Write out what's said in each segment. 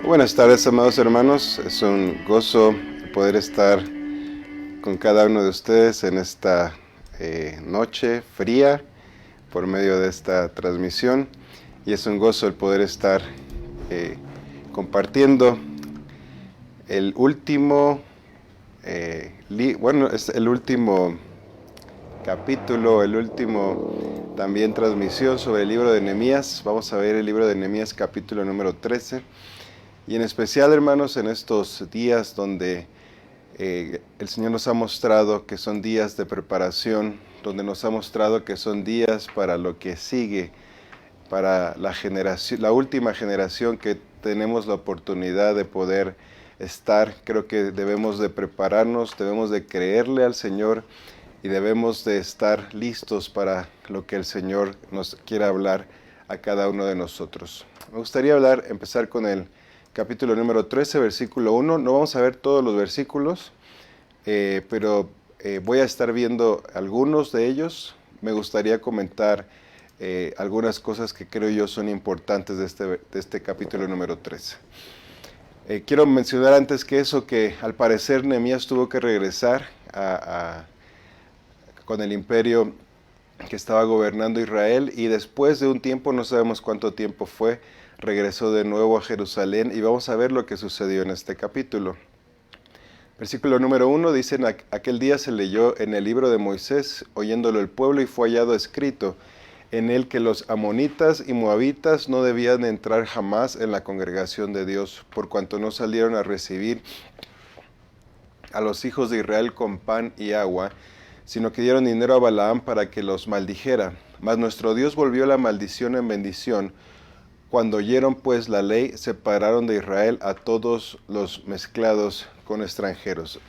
Buenas tardes, amados hermanos. Es un gozo poder estar con cada uno de ustedes en esta noche fría por medio de esta transmisión. Y es un gozo el poder estar compartiendo el último, es el último capítulo, el último también transmisión sobre el libro de Nehemías. Vamos a ver el libro de Nehemías capítulo número 13. Y en especial, hermanos, en estos días donde el Señor nos ha mostrado que son días de preparación, donde nos ha mostrado que son días para lo que sigue, para la última generación que tenemos la oportunidad de poder estar. Creo que debemos de prepararnos, debemos de creerle al Señor y debemos de estar listos para lo que el Señor nos quiera hablar a cada uno de nosotros. Me gustaría empezar con el capítulo número 13, versículo 1. No vamos a ver todos los versículos, pero voy a estar viendo algunos de ellos. Me gustaría comentar algunas cosas que creo yo son importantes de este capítulo número 13. Quiero mencionar antes que eso que al parecer Nehemías tuvo que regresar con el imperio que estaba gobernando Israel, y después de un tiempo, no sabemos cuánto tiempo fue, regresó de nuevo a Jerusalén, y vamos a ver lo que sucedió en este capítulo. Versículo número 1 dice: aquel día se leyó en el libro de Moisés, oyéndolo el pueblo, y fue hallado escrito en él que los amonitas y moabitas no debían entrar jamás en la congregación de Dios, por cuanto no salieron a recibir a los hijos de Israel con pan y agua, sino que dieron dinero a Balaam para que los maldijera. Mas nuestro Dios volvió la maldición en bendición. Cuando oyeron pues la ley, separaron de Israel a todos los mezclados con extranjeros.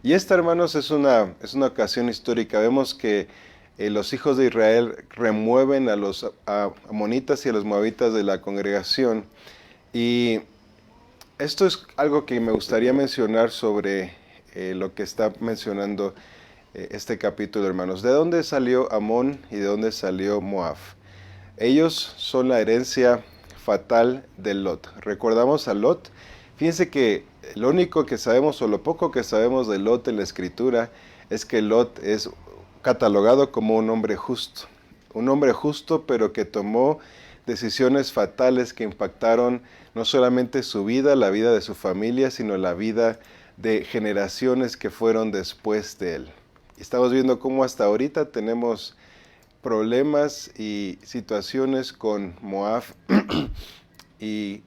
Y esta, hermanos, es una ocasión histórica. Vemos que los hijos de Israel remueven a los amonitas y a los moabitas de la congregación. Y esto es algo que me gustaría mencionar sobre lo que está mencionando este capítulo, hermanos. ¿De dónde salió Amón y de dónde salió Moab? Ellos son la herencia fatal de Lot. Recordamos a Lot. Fíjense que lo único que sabemos, o lo poco que sabemos de Lot en la Escritura, es que Lot es catalogado como un hombre justo. Un hombre justo, pero que tomó decisiones fatales que impactaron no solamente su vida, la vida de su familia, sino la vida de generaciones que fueron después de él. Estamos viendo cómo hasta ahorita tenemos problemas y situaciones con Moab. Y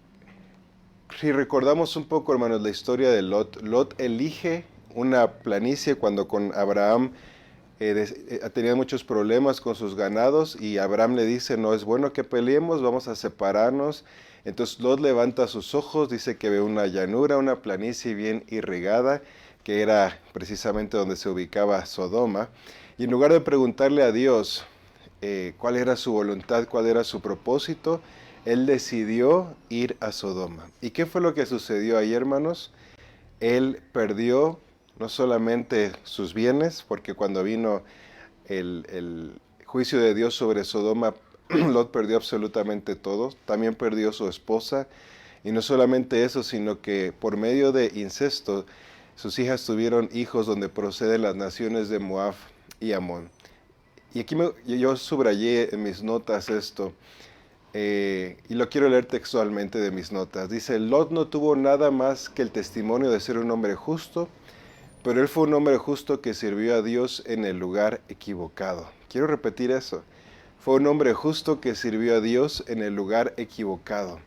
si recordamos un poco, hermanos, la historia de Lot, Lot elige una planicie cuando con Abraham tenía muchos problemas con sus ganados, y Abraham le dice: no es bueno que peleemos, vamos a separarnos. Entonces Lot levanta sus ojos, dice que ve una llanura, una planicie bien irrigada, que era precisamente donde se ubicaba Sodoma, y en lugar de preguntarle a Dios cuál era su voluntad, cuál era su propósito, él decidió ir a Sodoma. ¿Y qué fue lo que sucedió ahí, hermanos? Él perdió no solamente sus bienes, porque cuando vino el juicio de Dios sobre Sodoma, Lot perdió absolutamente todo, también perdió su esposa, y no solamente eso, sino que por medio de incesto, sus hijas tuvieron hijos donde proceden las naciones de Moab y Amón. Y aquí yo subrayé en mis notas esto, y lo quiero leer textualmente de mis notas. Dice: Lot no tuvo nada más que el testimonio de ser un hombre justo, pero él fue un hombre justo que sirvió a Dios en el lugar equivocado. Quiero repetir eso. Fue un hombre justo que sirvió a Dios en el lugar equivocado.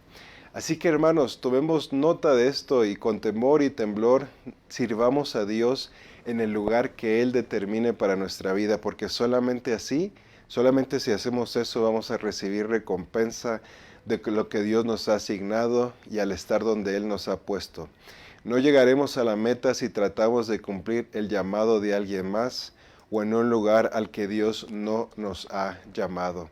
Así que, hermanos, tomemos nota de esto y con temor y temblor sirvamos a Dios en el lugar que Él determine para nuestra vida, porque solamente así, solamente si hacemos eso, vamos a recibir recompensa de lo que Dios nos ha asignado y al estar donde Él nos ha puesto. No llegaremos a la meta si tratamos de cumplir el llamado de alguien más o en un lugar al que Dios no nos ha llamado.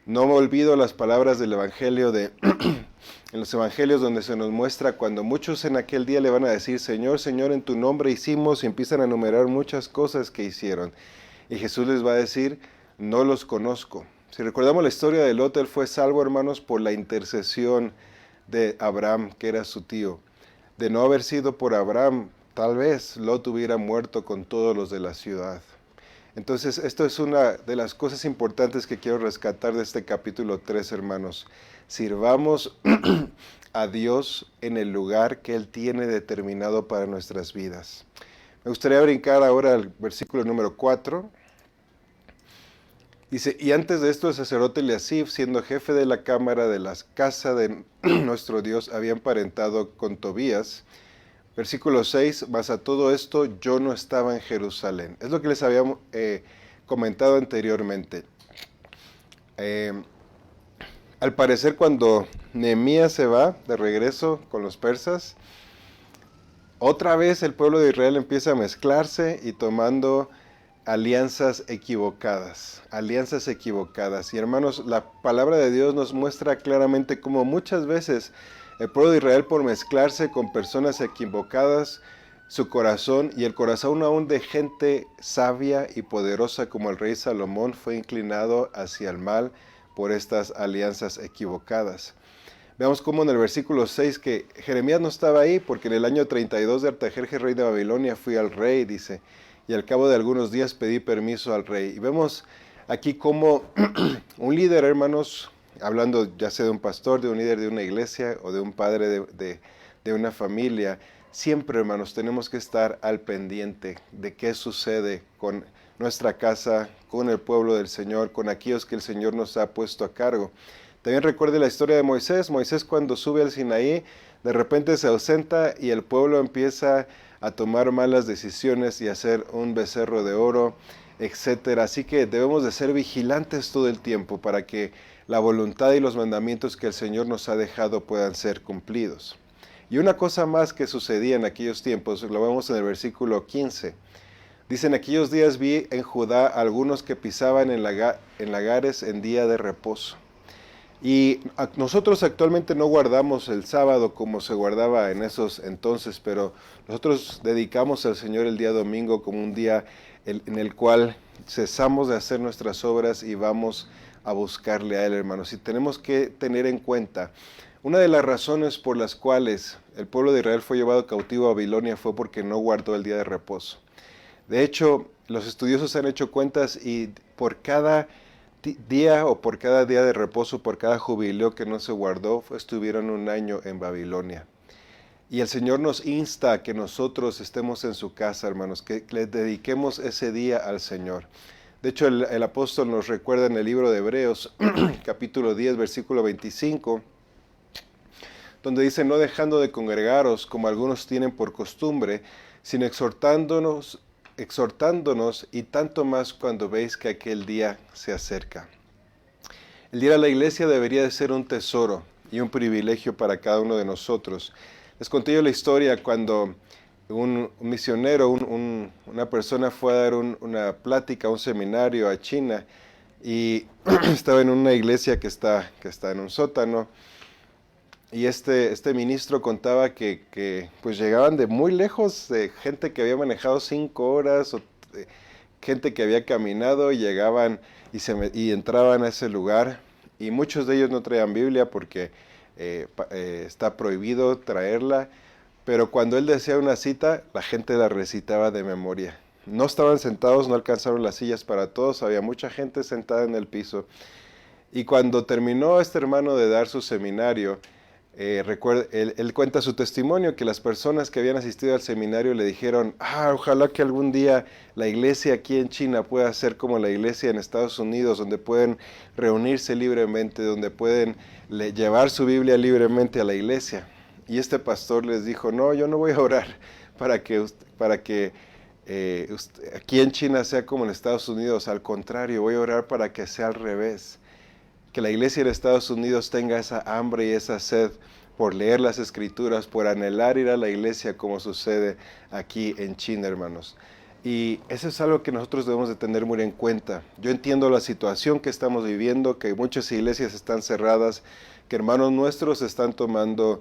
No me olvido las palabras del Evangelio en los Evangelios, donde se nos muestra cuando muchos en aquel día le van a decir: Señor, Señor, en tu nombre hicimos, y empiezan a enumerar muchas cosas que hicieron. Y Jesús les va a decir: no los conozco. Si recordamos la historia de Lot, él fue salvo, hermanos, por la intercesión de Abraham, que era su tío. De no haber sido por Abraham, tal vez Lot hubiera muerto con todos los de la ciudad. Entonces, esto es una de las cosas importantes que quiero rescatar de este capítulo 3, hermanos. Sirvamos a Dios en el lugar que Él tiene determinado para nuestras vidas. Me gustaría brincar ahora al versículo número 4. Dice, y antes de esto el sacerdote Eliasib, siendo jefe de la cámara de la casa de nuestro Dios, había emparentado con Tobías. Versículo 6, mas a todo esto yo no estaba en Jerusalén. Es lo que les había comentado anteriormente. Al parecer cuando Nehemías se va de regreso con los persas, otra vez el pueblo de Israel empieza a mezclarse y tomando alianzas equivocadas. Y hermanos, la palabra de Dios nos muestra claramente cómo muchas veces el pueblo de Israel, por mezclarse con personas equivocadas, su corazón y el corazón aún de gente sabia y poderosa como el rey Salomón fue inclinado hacia el mal por estas alianzas equivocadas. Veamos cómo en el versículo 6 que Jeremías no estaba ahí porque en el año 32 de Artajerjes, rey de Babilonia, fui al rey, dice, y al cabo de algunos días pedí permiso al rey. Y vemos aquí cómo un líder, hermanos, hablando ya sea de un pastor, de un líder de una iglesia o de un padre de una familia, siempre, hermanos, tenemos que estar al pendiente de qué sucede con nuestra casa, con el pueblo del Señor, con aquellos que el Señor nos ha puesto a cargo. También recuerde la historia de Moisés. Moisés cuando sube al Sinaí, de repente se ausenta y el pueblo empieza a tomar malas decisiones y a hacer un becerro de oro, etcétera. Así que debemos de ser vigilantes todo el tiempo para que la voluntad y los mandamientos que el Señor nos ha dejado puedan ser cumplidos. Y una cosa más que sucedía en aquellos tiempos, lo vemos en el versículo 15. Dice, en aquellos días vi en Judá algunos que pisaban en lagares en día de reposo. Y nosotros actualmente no guardamos el sábado como se guardaba en esos entonces, pero nosotros dedicamos al Señor el día domingo como un día en el cual cesamos de hacer nuestras obras y vamos a buscarle a Él, hermanos. Y tenemos que tener en cuenta, una de las razones por las cuales el pueblo de Israel fue llevado cautivo a Babilonia fue porque no guardó el día de reposo. De hecho, los estudiosos han hecho cuentas y por cada día o por cada día de reposo, por cada jubileo que no se guardó, estuvieron un año en Babilonia. Y el Señor nos insta a que nosotros estemos en su casa, hermanos, que le dediquemos ese día al Señor. De hecho, el apóstol nos recuerda en el libro de Hebreos, capítulo 10, versículo 25, donde dice, no dejando de congregaros como algunos tienen por costumbre, sino exhortándonos y tanto más cuando veis que aquel día se acerca. El ir a la iglesia debería de ser un tesoro y un privilegio para cada uno de nosotros. Les conté yo la historia cuando un misionero, una persona fue a dar una plática, un seminario a China y estaba en una iglesia que está en un sótano. Y este ministro contaba que pues llegaban de muy lejos, de gente que había manejado 5 horas, o gente que había caminado, y llegaban y entraban a ese lugar. Y muchos de ellos no traían Biblia porque está prohibido traerla. Pero cuando él decía una cita, la gente la recitaba de memoria. No estaban sentados, no alcanzaron las sillas para todos, había mucha gente sentada en el piso. Y cuando terminó este hermano de dar su seminario, él cuenta su testimonio, que las personas que habían asistido al seminario le dijeron, ojalá que algún día la iglesia aquí en China pueda ser como la iglesia en Estados Unidos, donde pueden reunirse libremente, donde pueden llevar su Biblia libremente a la iglesia. Y este pastor les dijo, no, yo no voy a orar para que aquí en China sea como en Estados Unidos, al contrario, voy a orar para que sea al revés. Que la iglesia en Estados Unidos tenga esa hambre y esa sed por leer las Escrituras, por anhelar ir a la iglesia como sucede aquí en China, hermanos. Y eso es algo que nosotros debemos de tener muy en cuenta. Yo entiendo la situación que estamos viviendo, que muchas iglesias están cerradas, que hermanos nuestros están tomando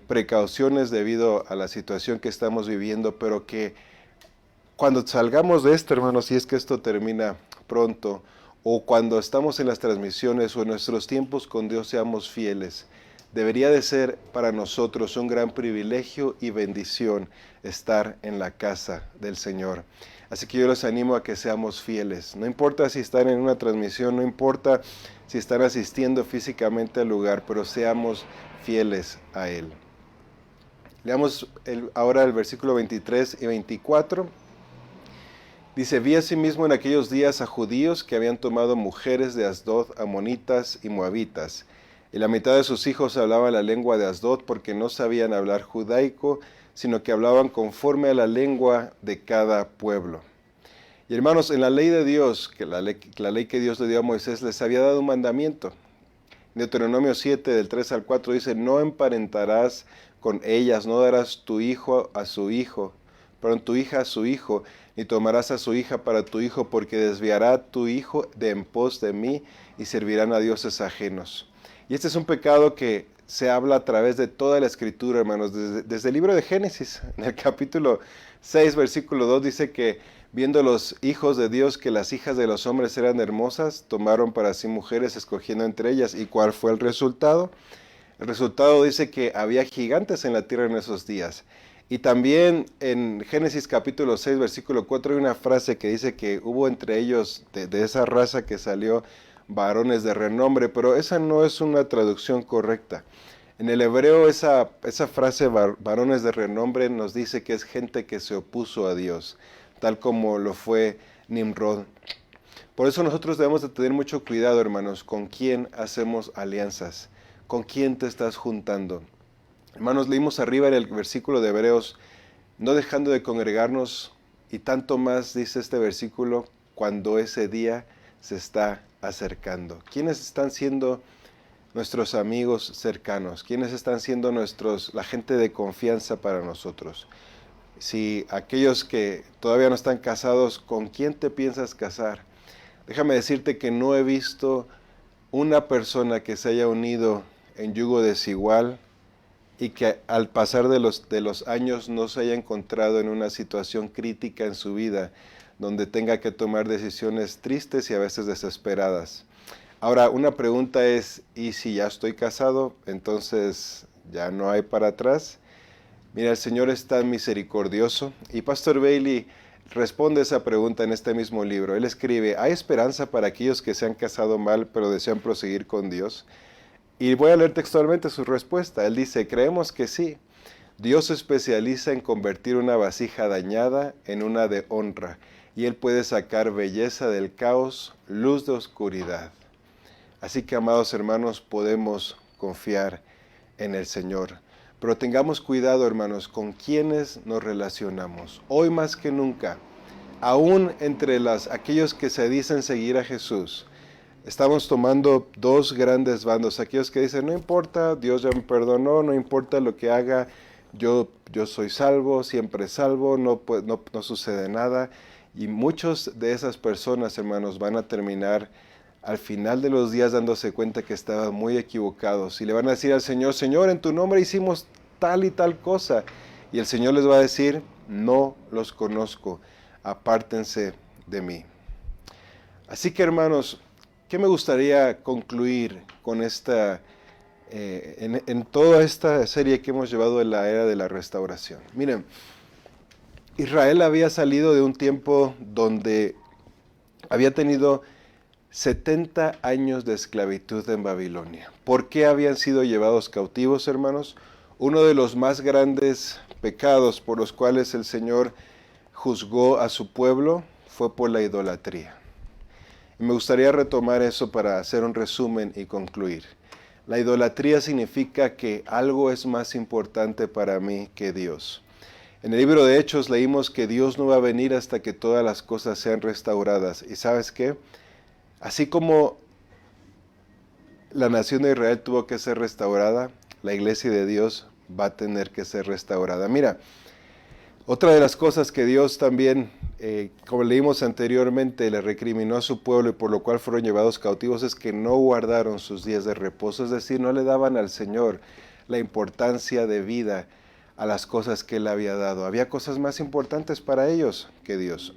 precauciones debido a la situación que estamos viviendo, pero que cuando salgamos de esto, hermanos, si es que esto termina pronto, o cuando estamos en las transmisiones o en nuestros tiempos con Dios, seamos fieles. debería de ser para nosotros un gran privilegio y bendición estar en la casa del Señor. Así que yo los animo a que seamos fieles. No importa si están en una transmisión, no importa si están asistiendo físicamente al lugar, pero seamos fieles a Él. Leamos ahora el versículo 23 y 24. Dice, vi asimismo en aquellos días a judíos que habían tomado mujeres de Asdod, amonitas y moabitas, y la mitad de sus hijos hablaban la lengua de Asdod porque no sabían hablar judaico, sino que hablaban conforme a la lengua de cada pueblo. Y hermanos, en la ley de Dios, que la ley que Dios le dio a Moisés, les había dado un mandamiento. Deuteronomio 7, del 3 al 4 dice, no emparentarás con ellas, no darás tu hijo a su hijo, perdón, tu hija a su hijo, ni tomarás a su hija para tu hijo, porque desviará tu hijo de en pos de mí y servirán a dioses ajenos. Y este es un pecado que se habla a través de toda la Escritura, hermanos, desde el libro de Génesis, en el capítulo 6, versículo 2, dice que viendo los hijos de Dios que las hijas de los hombres eran hermosas, tomaron para sí mujeres, escogiendo entre ellas. ¿Y cuál fue el resultado? El resultado dice que había gigantes en la tierra en esos días. Y también en Génesis capítulo 6, versículo 4, hay una frase que dice que hubo entre ellos, de esa raza que salió, varones de renombre, pero esa no es una traducción correcta. En el hebreo esa frase, varones de renombre, nos dice que es gente que se opuso a Dios, tal como lo fue Nimrod. Por eso nosotros debemos de tener mucho cuidado, hermanos, con quién hacemos alianzas, con quién te estás juntando. Hermanos, leímos arriba en el versículo de Hebreos, no dejando de congregarnos, y tanto más dice este versículo, cuando ese día se está acercando. ¿Quiénes están siendo nuestros amigos cercanos? ¿Quiénes están siendo la gente de confianza para nosotros? Si aquellos que todavía no están casados, ¿con quién te piensas casar? Déjame decirte que no he visto una persona que se haya unido en yugo desigual y que al pasar de los años no se haya encontrado en una situación crítica en su vida, donde tenga que tomar decisiones tristes y a veces desesperadas. Ahora, una pregunta es, ¿y si ya estoy casado? Entonces, ¿ya no hay para atrás? Mira, el Señor es tan misericordioso, y Pastor Bailey responde esa pregunta en este mismo libro. Él escribe, ¿hay esperanza para aquellos que se han casado mal pero desean proseguir con Dios? Y voy a leer textualmente su respuesta. Él dice, creemos que sí. Dios se especializa en convertir una vasija dañada en una de honra, y Él puede sacar belleza del caos, luz de oscuridad. Así que, amados hermanos, podemos confiar en el Señor. Pero tengamos cuidado, hermanos, con quienes nos relacionamos. Hoy más que nunca, aún entre aquellos que se dicen seguir a Jesús, estamos tomando dos grandes bandos. Aquellos que dicen, no importa, Dios ya me perdonó, no importa lo que haga, yo soy salvo, siempre salvo, no sucede nada. Y muchos de esas personas, hermanos, van a terminar al final de los días dándose cuenta que estaban muy equivocados. Y le van a decir al Señor, Señor, en tu nombre hicimos tal y tal cosa. Y el Señor les va a decir, no los conozco, apártense de mí. Así que, hermanos, ¿qué me gustaría concluir con en toda esta serie que hemos llevado en la era de la restauración? Miren, Israel había salido de un tiempo donde había tenido 70 años de esclavitud en Babilonia. ¿Por qué habían sido llevados cautivos, hermanos? Uno de los más grandes pecados por los cuales el Señor juzgó a su pueblo fue por la idolatría. Y me gustaría retomar eso para hacer un resumen y concluir. La idolatría significa que algo es más importante para mí que Dios. En el libro de Hechos leímos que Dios no va a venir hasta que todas las cosas sean restauradas. ¿Y sabes qué? Así como la nación de Israel tuvo que ser restaurada, la iglesia de Dios va a tener que ser restaurada. Mira, otra de las cosas que Dios también, como leímos anteriormente, le recriminó a su pueblo y por lo cual fueron llevados cautivos es que no guardaron sus días de reposo, es decir, no le daban al Señor la importancia de vida a las cosas que Él había dado. Había cosas más importantes para ellos que Dios.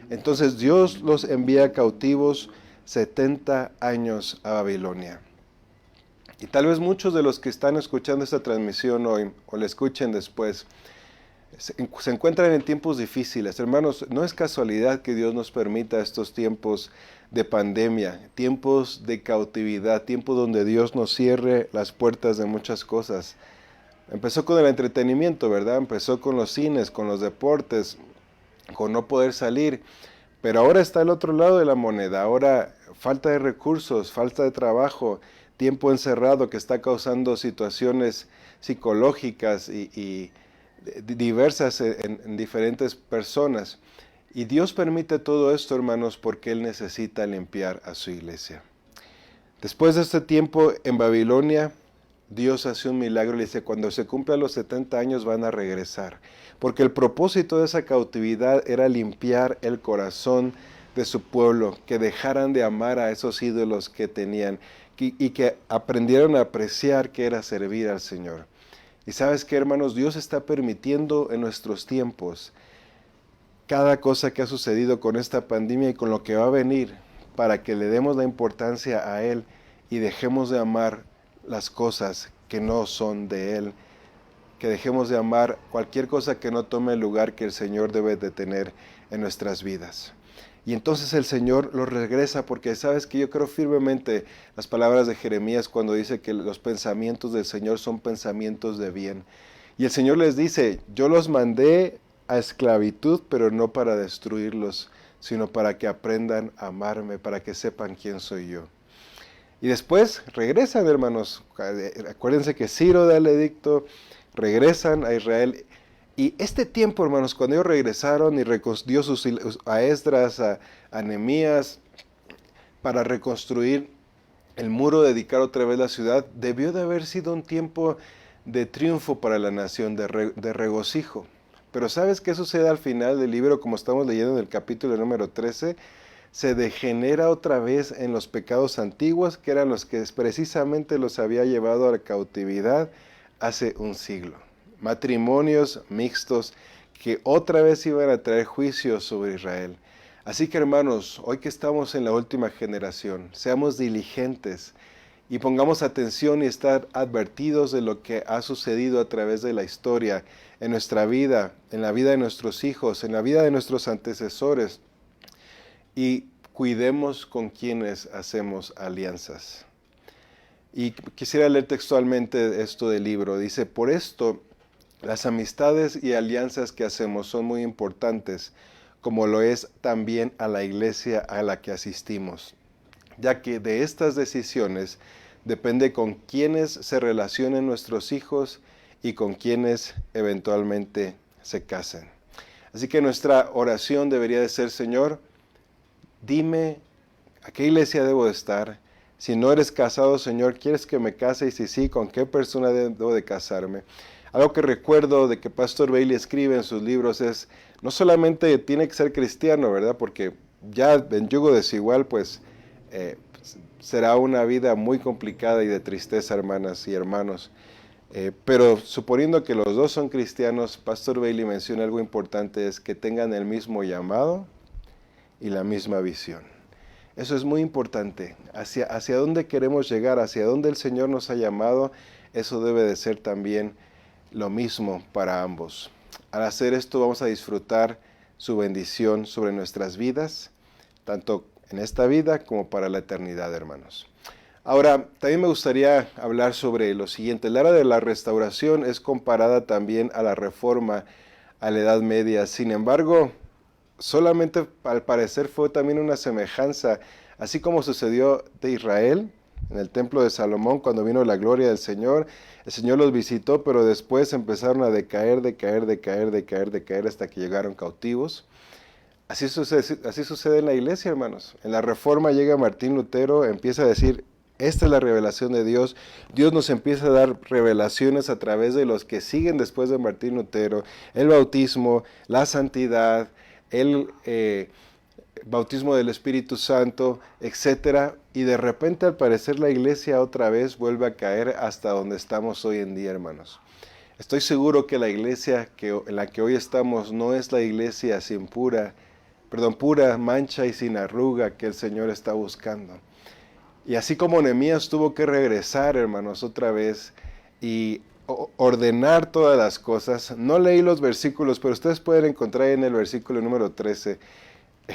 Entonces Dios los envía cautivos 70 años a Babilonia. Y tal vez muchos de los que están escuchando esta transmisión hoy o la escuchen después, se encuentran en tiempos difíciles. Hermanos, no es casualidad que Dios nos permita estos tiempos de pandemia, tiempos de cautividad, tiempos donde Dios nos cierre las puertas de muchas cosas. Empezó con el entretenimiento, ¿verdad? Empezó con los cines, con los deportes, con no poder salir. Pero ahora está el otro lado de la moneda. Ahora falta de recursos, falta de trabajo, tiempo encerrado que está causando situaciones psicológicas y diversas en diferentes personas. Y Dios permite todo esto, hermanos, porque Él necesita limpiar a su iglesia. Después de este tiempo en Babilonia, Dios hace un milagro y le dice, cuando se cumplan los 70 años van a regresar. Porque el propósito de esa cautividad era limpiar el corazón de su pueblo, que dejaran de amar a esos ídolos que tenían y que aprendieran a apreciar que era servir al Señor. Y sabes qué, hermanos, Dios está permitiendo en nuestros tiempos cada cosa que ha sucedido con esta pandemia y con lo que va a venir para que le demos la importancia a Él y dejemos de amar las cosas que no son de Él, que dejemos de amar cualquier cosa que no tome el lugar que el Señor debe de tener en nuestras vidas. Y entonces el Señor los regresa, porque sabes que yo creo firmemente las palabras de Jeremías cuando dice que los pensamientos del Señor son pensamientos de bien. Y el Señor les dice, yo los mandé a esclavitud, pero no para destruirlos, sino para que aprendan a amarme, para que sepan quién soy yo. Y después regresan, hermanos. Acuérdense que Ciro da el edicto, regresan a Israel. Y este tiempo, hermanos, cuando ellos regresaron y dio a Esdras, a Nehemías, para reconstruir el muro, dedicar otra vez la ciudad, debió de haber sido un tiempo de triunfo para la nación, de regocijo. Pero ¿sabes qué sucede al final del libro, como estamos leyendo en el capítulo número 13? Se degenera otra vez en los pecados antiguos, que eran los que precisamente los había llevado a la cautividad hace un siglo. Matrimonios mixtos que otra vez iban a traer juicio sobre Israel. Así que, hermanos, hoy que estamos en la última generación, seamos diligentes y pongamos atención y estar advertidos de lo que ha sucedido a través de la historia, en nuestra vida, en la vida de nuestros hijos, en la vida de nuestros antecesores, y cuidemos con quienes hacemos alianzas. Y quisiera leer textualmente esto del libro. Dice, por esto, las amistades y alianzas que hacemos son muy importantes, como lo es también a la iglesia a la que asistimos, ya que de estas decisiones depende con quiénes se relacionen nuestros hijos y con quienes eventualmente se casen. Así que nuestra oración debería de ser, Señor, dime a qué iglesia debo de estar. Si no eres casado, Señor, ¿quieres que me case? Y si sí, ¿con qué persona debo de casarme? Algo que recuerdo de que Pastor Bailey escribe en sus libros es, no solamente tiene que ser cristiano, ¿verdad? Porque ya en yugo desigual, pues, será una vida muy complicada y de tristeza, hermanas y hermanos. Pero suponiendo que los dos son cristianos, Pastor Bailey menciona algo importante, es que tengan el mismo llamado y la misma visión. Eso es muy importante. Hacia dónde queremos llegar, hacia dónde el Señor nos ha llamado, eso debe de ser también lo mismo para ambos. Al hacer esto vamos a disfrutar su bendición sobre nuestras vidas, tanto en esta vida como para la eternidad, hermanos. Ahora, también me gustaría hablar sobre lo siguiente. La era de la restauración es comparada también a la reforma, a la Edad Media. Sin embargo, solamente al parecer fue también una semejanza, así como sucedió de Israel en el templo de Salomón cuando vino la gloria del Señor. El Señor los visitó, pero después empezaron a decaer hasta que llegaron cautivos. Así sucede en la iglesia, hermanos. En la Reforma llega Martín Lutero, empieza a decir, esta es la revelación de Dios. Dios nos empieza a dar revelaciones a través de los que siguen después de Martín Lutero, el bautismo, la santidad, el bautismo del Espíritu Santo, etc. Y de repente, al parecer, la iglesia otra vez vuelve a caer hasta donde estamos hoy en día, hermanos. Estoy seguro que la iglesia en la que hoy estamos no es la iglesia pura, mancha y sin arruga que el Señor está buscando. Y así como Nehemías tuvo que regresar, hermanos, otra vez y ordenar todas las cosas, no leí los versículos, pero ustedes pueden encontrar en el versículo número 13,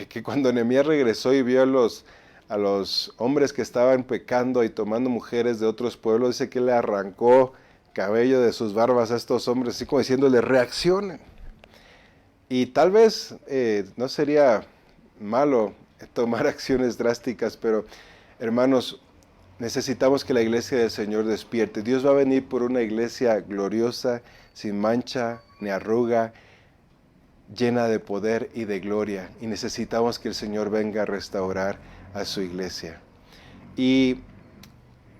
que cuando Nehemías regresó y vio a los hombres que estaban pecando y tomando mujeres de otros pueblos, dice que le arrancó cabello de sus barbas a estos hombres, así como diciéndole, reaccionen. Y tal vez no sería malo tomar acciones drásticas, pero hermanos, necesitamos que la iglesia del Señor despierte. Dios va a venir por una iglesia gloriosa, sin mancha ni arruga, llena de poder y de gloria. Y necesitamos que el Señor venga a restaurar a su iglesia. Y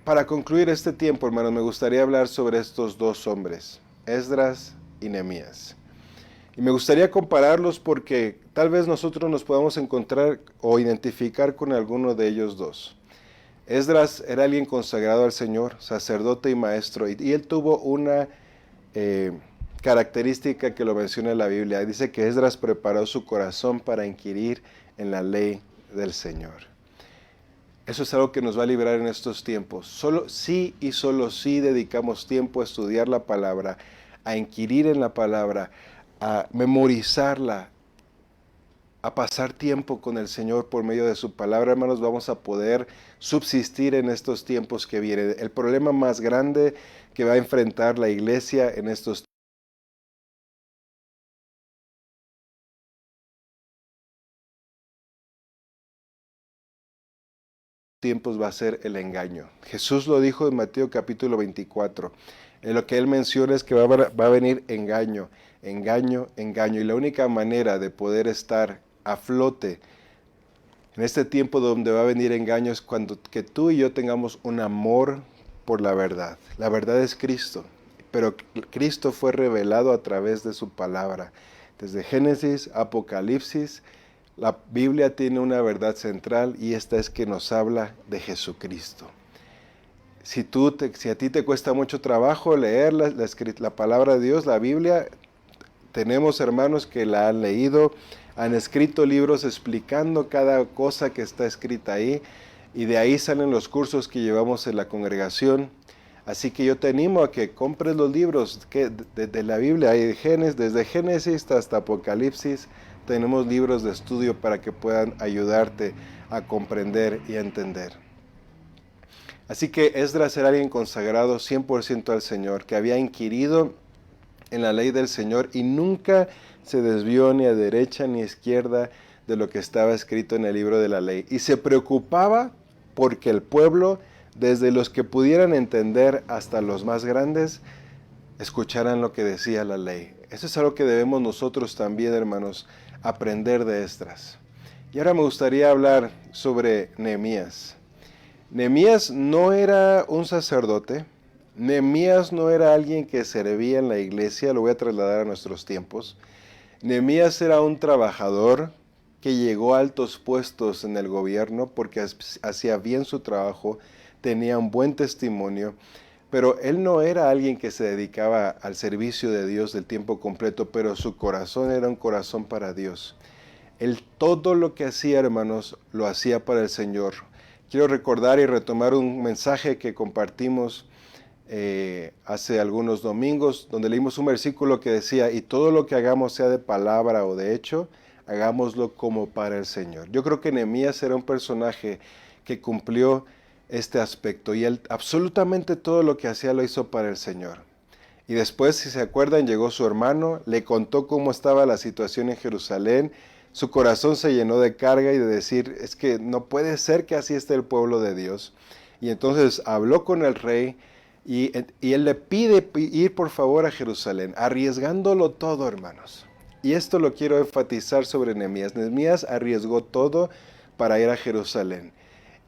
para concluir este tiempo, hermanos, me gustaría hablar sobre estos dos hombres, Esdras y Nehemías. Y me gustaría compararlos porque tal vez nosotros nos podamos encontrar o identificar con alguno de ellos dos. Esdras era alguien consagrado al Señor, sacerdote y maestro, y él tuvo una característica que lo menciona en la Biblia. Dice que Esdras preparó su corazón para inquirir en la ley del Señor. Eso es algo que nos va a librar en estos tiempos. Solo sí y solo sí dedicamos tiempo a estudiar la palabra, a inquirir en la palabra, a memorizarla, a pasar tiempo con el Señor por medio de su palabra, hermanos, vamos a poder subsistir en estos tiempos que vienen. El problema más grande que va a enfrentar la iglesia en estos tiempos va a ser el engaño. Jesús lo dijo en Mateo capítulo 24. En lo que él menciona es que va a venir engaño, engaño, engaño. Y la única manera de poder estar a flote en este tiempo donde va a venir engaño es cuando que tú y yo tengamos un amor por la verdad. La verdad es Cristo, pero Cristo fue revelado a través de su palabra. Desde Génesis, Apocalipsis, la Biblia tiene una verdad central y esta es que nos habla de Jesucristo. Si a ti te cuesta mucho trabajo leer la palabra de Dios, la Biblia, tenemos hermanos que la han leído, han escrito libros explicando cada cosa que está escrita ahí, y de ahí salen los cursos que llevamos en la congregación. Así que yo te animo a que compres los libros de la Biblia, hay desde Génesis hasta Apocalipsis, tenemos libros de estudio para que puedan ayudarte a comprender y a entender. Así que Esdras era alguien consagrado 100% al Señor, que había inquirido en la ley del Señor y nunca se desvió ni a derecha ni a izquierda de lo que estaba escrito en el libro de la ley. Y se preocupaba porque el pueblo, desde los que pudieran entender hasta los más grandes, escucharan lo que decía la ley. Eso es algo que debemos nosotros también, hermanos, aprender de Esdras. Y ahora me gustaría hablar sobre Nehemías. Nehemías no era un sacerdote, Nehemías no era alguien que servía en la iglesia, lo voy a trasladar a nuestros tiempos. Nehemías era un trabajador que llegó a altos puestos en el gobierno porque hacía bien su trabajo, tenía un buen testimonio, pero él no era alguien que se dedicaba al servicio de Dios del tiempo completo, pero su corazón era un corazón para Dios. Él todo lo que hacía, hermanos, lo hacía para el Señor. Quiero recordar y retomar un mensaje que compartimos hace algunos domingos, donde leímos un versículo que decía, y todo lo que hagamos, sea de palabra o de hecho, hagámoslo como para el Señor. Yo creo que Nehemías era un personaje que cumplió este aspecto, y él absolutamente todo lo que hacía lo hizo para el Señor. Y después, si se acuerdan, llegó su hermano, le contó cómo estaba la situación en Jerusalén. Su corazón se llenó de carga y de decir, es que no puede ser que así esté el pueblo de Dios. Y entonces habló con el rey y él le pide ir por favor a Jerusalén, arriesgándolo todo, hermanos. Y esto lo quiero enfatizar sobre Nehemías. Nehemías arriesgó todo para ir a Jerusalén.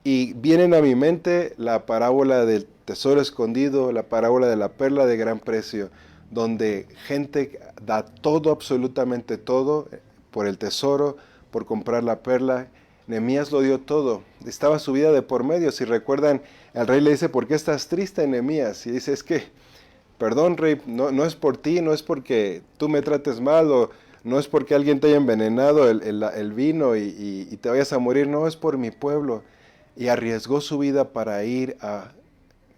Y vienen a mi mente la parábola del tesoro escondido, la parábola de la perla de gran precio, donde gente da todo, absolutamente todo, por el tesoro, por comprar la perla. Nehemías lo dio todo, estaba su vida de por medio. Si recuerdan, el rey le dice, ¿por qué estás triste, Nehemías? Y dice, es que, perdón, rey, no es por ti, no es porque tú me trates mal, o no es porque alguien te haya envenenado el vino y te vayas a morir, no, es por mi pueblo. y arriesgó su vida para ir a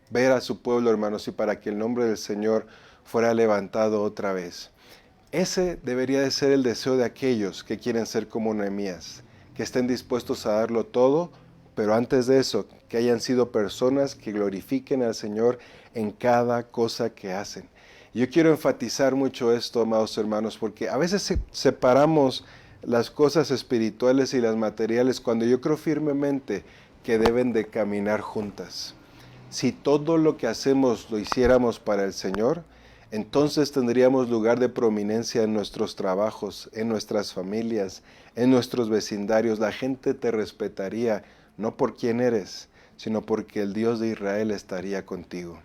ver a su pueblo, hermanos, y para que el nombre del Señor fuera levantado otra vez. Ese debería de ser el deseo de aquellos que quieren ser como Nehemías, que estén dispuestos a darlo todo, pero antes de eso, que hayan sido personas que glorifiquen al Señor en cada cosa que hacen. Yo quiero enfatizar mucho esto, amados hermanos, porque a veces separamos las cosas espirituales y las materiales cuando yo creo firmemente que deben de caminar juntas. Si todo lo que hacemos lo hiciéramos para el Señor, entonces tendríamos lugar de prominencia en nuestros trabajos, en nuestras familias, en nuestros vecindarios. La gente te respetaría, no por quién eres, sino porque el Dios de Israel estaría contigo.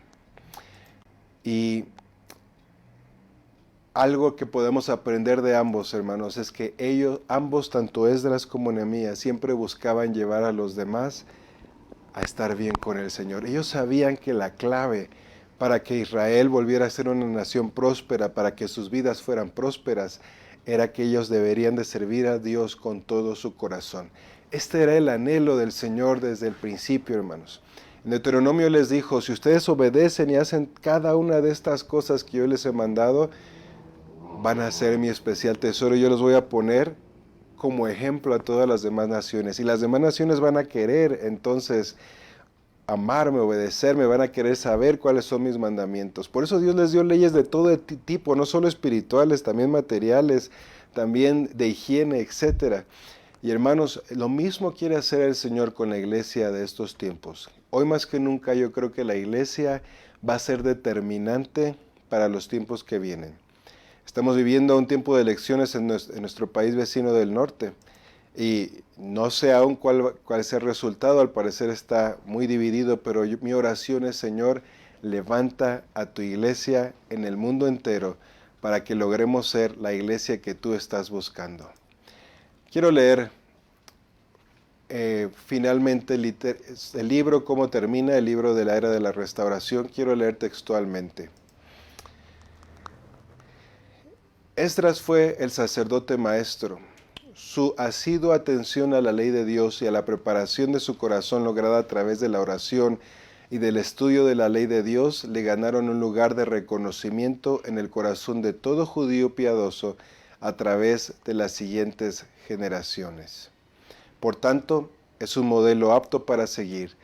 Y algo que podemos aprender de ambos, hermanos, es que ambos, tanto Esdras como Nehemías, siempre buscaban llevar a los demás a estar bien con el Señor. Ellos sabían que la clave para que Israel volviera a ser una nación próspera, para que sus vidas fueran prósperas, era que ellos deberían de servir a Dios con todo su corazón. Este era el anhelo del Señor desde el principio, hermanos. En Deuteronomio les dijo, si ustedes obedecen y hacen cada una de estas cosas que yo les he mandado, van a ser mi especial tesoro. Yo los voy a poner como ejemplo a todas las demás naciones. Y las demás naciones van a querer entonces amarme, obedecerme, van a querer saber cuáles son mis mandamientos. Por eso Dios les dio leyes de todo tipo, no solo espirituales, también materiales, también de higiene, etc. Y hermanos, lo mismo quiere hacer el Señor con la iglesia de estos tiempos. Hoy más que nunca yo creo que la iglesia va a ser determinante para los tiempos que vienen. Estamos viviendo un tiempo de elecciones en nuestro país vecino del norte y no sé aún cuál es el resultado, al parecer está muy dividido, pero mi oración es, Señor, levanta a tu iglesia en el mundo entero para que logremos ser la iglesia que tú estás buscando. Quiero leer finalmente el libro, cómo termina el libro de la era de la restauración. Quiero leer textualmente. Esdras fue el sacerdote maestro. Su asidua atención a la ley de Dios y a la preparación de su corazón lograda a través de la oración y del estudio de la ley de Dios le ganaron un lugar de reconocimiento en el corazón de todo judío piadoso a través de las siguientes generaciones. Por tanto, es un modelo apto para seguir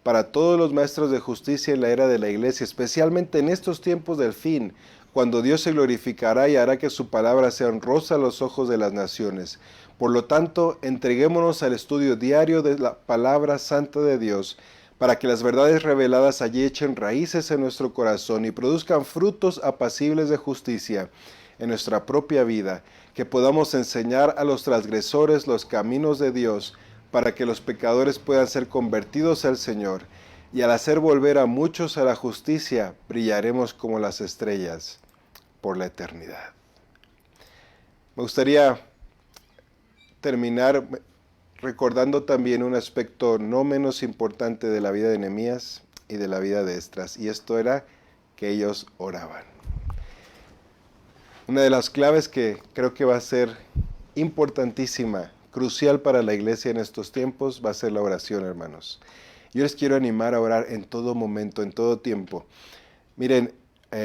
para todos los maestros de justicia en la era de la iglesia, especialmente en estos tiempos del fin, cuando Dios se glorificará y hará que su palabra sea honrosa a los ojos de las naciones. Por lo tanto, entreguémonos al estudio diario de la palabra santa de Dios, para que las verdades reveladas allí echen raíces en nuestro corazón y produzcan frutos apacibles de justicia en nuestra propia vida, que podamos enseñar a los transgresores los caminos de Dios, para que los pecadores puedan ser convertidos al Señor, y al hacer volver a muchos a la justicia, brillaremos como las estrellas por la eternidad. Me gustaría terminar recordando también un aspecto no menos importante de la vida de Nehemías y de la vida de Esdras, y esto era que ellos oraban. Una de las claves que creo que va a ser importantísima, crucial para la iglesia en estos tiempos, va a ser la oración, hermanos. Yo les quiero animar a orar en todo momento, en todo tiempo. Miren,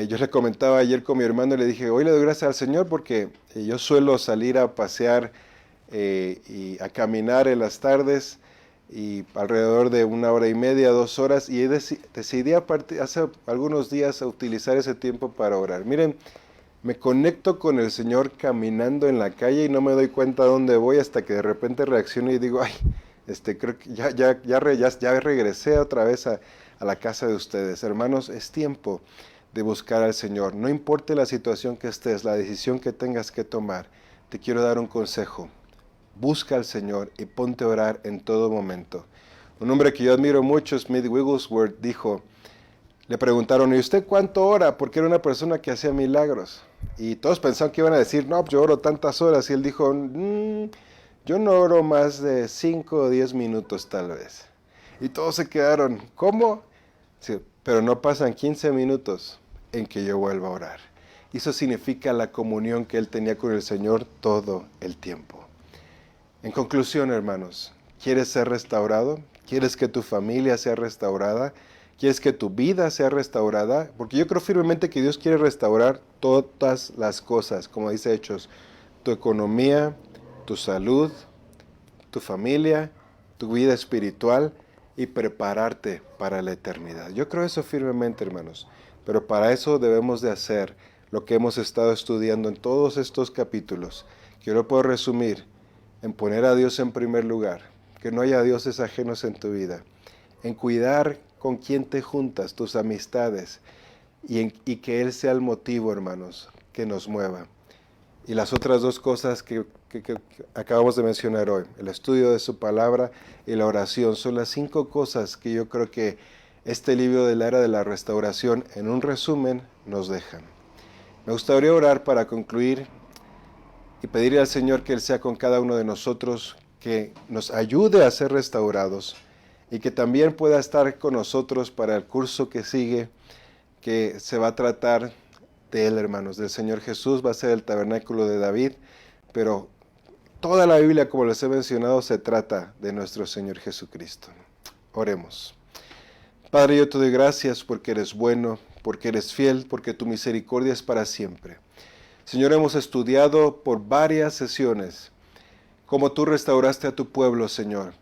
yo le comentaba ayer con mi hermano y le dije, hoy le doy gracias al Señor porque yo suelo salir a pasear y a caminar en las tardes y alrededor de 1 hora y media, 2 horas, y decidí hace algunos días a utilizar ese tiempo para orar. Miren, me conecto con el Señor caminando en la calle y no me doy cuenta a dónde voy hasta que de repente reacciono y digo, ay, creo que ya regresé otra vez a la casa de ustedes. Hermanos, es tiempo de buscar al Señor. No importe la situación que estés, la decisión que tengas que tomar, te quiero dar un consejo. Busca al Señor y ponte a orar en todo momento. Un hombre que yo admiro mucho, Smith Wigglesworth, le preguntaron, ¿y usted cuánto ora? Porque era una persona que hacía milagros. Y todos pensaban que iban a decir, no, yo oro tantas horas. Y él dijo, yo no oro más de 5 o 10 minutos tal vez. Y todos se quedaron, ¿cómo? Sí, pero no pasan 15 minutos en que yo vuelva a orar. Y eso significa la comunión que él tenía con el Señor todo el tiempo. En conclusión, hermanos, ¿quieres ser restaurado? ¿Quieres que tu familia sea restaurada? ¿Quieres que tu vida sea restaurada? Porque yo creo firmemente que Dios quiere restaurar todas las cosas, como dice Hechos, tu economía, tu salud, tu familia, tu vida espiritual y prepararte para la eternidad. Yo creo eso firmemente, hermanos, pero para eso debemos de hacer lo que hemos estado estudiando en todos estos capítulos, que yo lo puedo resumir en poner a Dios en primer lugar, que no haya dioses ajenos en tu vida, en cuidar con quién te juntas, tus amistades, y que Él sea el motivo, hermanos, que nos mueva. Y las otras dos cosas que acabamos de mencionar hoy, el estudio de su palabra y la oración, son las 5 cosas que yo creo que este libro de la era de la restauración, en un resumen, nos dejan. Me gustaría orar para concluir y pedirle al Señor que Él sea con cada uno de nosotros, que nos ayude a ser restaurados y que también pueda estar con nosotros para el curso que sigue, que se va a tratar de Él, hermanos, del Señor Jesús. Va a ser el tabernáculo de David, pero toda la Biblia, como les he mencionado, se trata de nuestro Señor Jesucristo. Oremos. Padre, yo te doy gracias porque eres bueno, porque eres fiel, porque tu misericordia es para siempre. Señor, hemos estudiado por varias sesiones cómo tú restauraste a tu pueblo, Señor.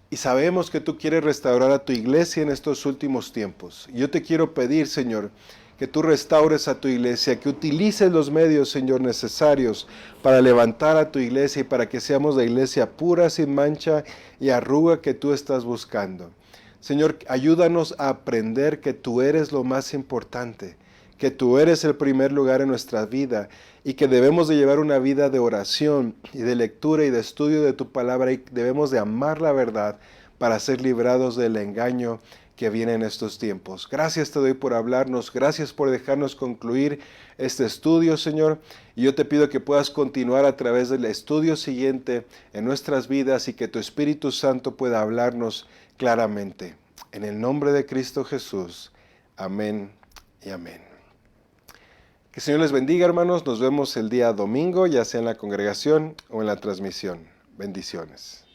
Y sabemos que tú quieres restaurar a tu iglesia en estos últimos tiempos. Yo te quiero pedir, Señor, que tú restaures a tu iglesia, que utilices los medios, Señor, necesarios para levantar a tu iglesia y para que seamos la iglesia pura, sin mancha y arruga que tú estás buscando. Señor, ayúdanos a aprender que tú eres lo más importante, que tú eres el primer lugar en nuestra vida y que debemos de llevar una vida de oración y de lectura y de estudio de tu palabra y debemos de amar la verdad para ser librados del engaño que viene en estos tiempos. Gracias te doy por hablarnos, gracias por dejarnos concluir este estudio, Señor, y yo te pido que puedas continuar a través del estudio siguiente en nuestras vidas y que tu Espíritu Santo pueda hablarnos claramente. En el nombre de Cristo Jesús. Amén y amén. Que el Señor les bendiga, hermanos. Nos vemos el día domingo, ya sea en la congregación o en la transmisión. Bendiciones.